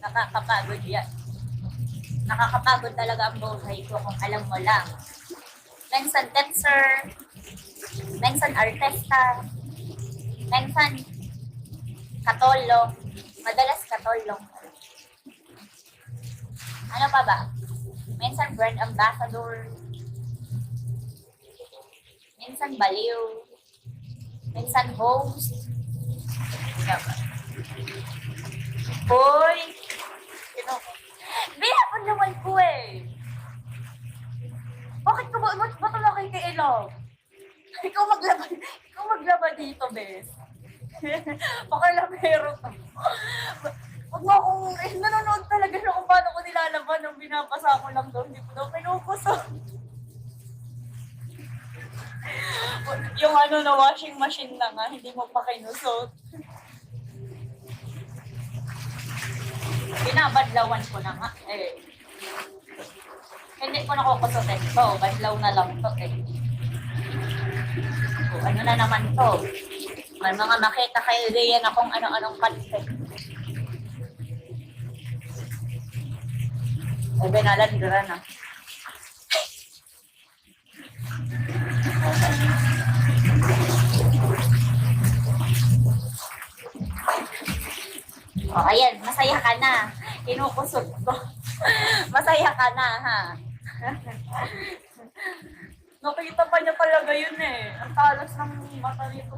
Nakakapagod yan. Nakakapagod talaga ang buhay ko kung alam mo lang. Minsan dancer, minsan artista, minsan katulong, madalas katulong. Ano pa ba? Minsan brand ambassador, minsan baliw, minsan host. Hoy! Bihapon naman ko eh. Bakit ko ba talaga kay Elo? Ikaw maglaban dito, bes. Pakalamero to. Huwag mo akong, nanonood talaga siya kung paano ko nilalaban nung binabasa ko lang doon. Hindi ko daw pinupuso. Yung na washing machine na nga, hindi mo pa kinusot. Binabadlawan ko na nga eh. Hindi ko nakukusutin to. Badlaw na lang to eh. O, ano na naman to? May mga makita kayo diyan akong ano-anong content. Ay, binalandra na. O, ayan. Masaya ka na. Kinukusot ko. Masaya ka na, ha? Nakita pa niya talaga yun eh. Ang talas ng mata nito.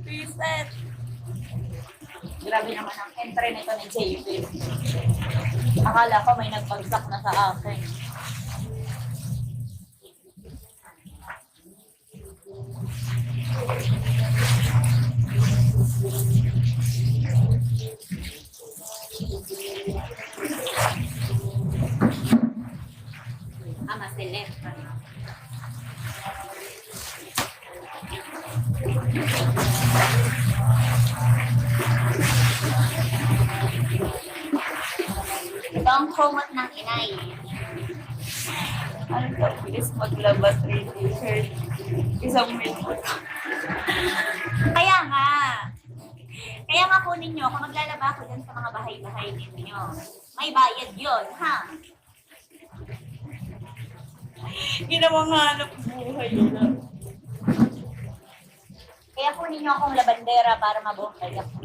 Reset. Grabe naman ang entry nito ni JP. Akala ko may nagbagsak na sa akin. Maselect. Ito ang kumot ng inay. Ano ka, bilis maglabas 3 t-shirt. Isang minuto. Kaya nga kunin nyo, kung maglalaba ako dyan sa mga bahay-bahay ninyo, may bayad yun, ha? Ginawang hanap buhay yun. Kaya kunin nyo akong labandera para mabuhay ako.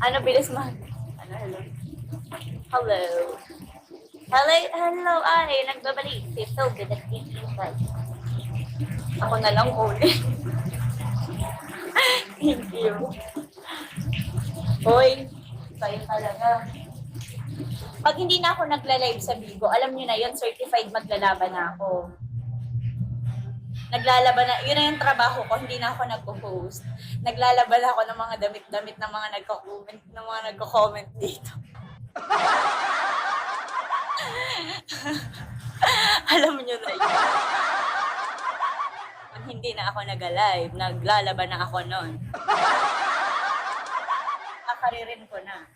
Ano, bilis ma? Hello? Hello, ay, nagbabalik. So good at thinking, guys. Ako na lang ulit. Thank you. Hoy, kayo talaga. Pag hindi na ako nagla-live sa Bigo, alam niyo na yun, certified maglalaban na ako. Naglalaban na, yun na yung trabaho ko, hindi na ako nagpo-post. Naglalaban ako ng mga damit-damit ng mga nagko-comment dito. Alam niyo na yun. Hindi na ako nag-live, naglalaban na ako noon. Nakaririn ko na.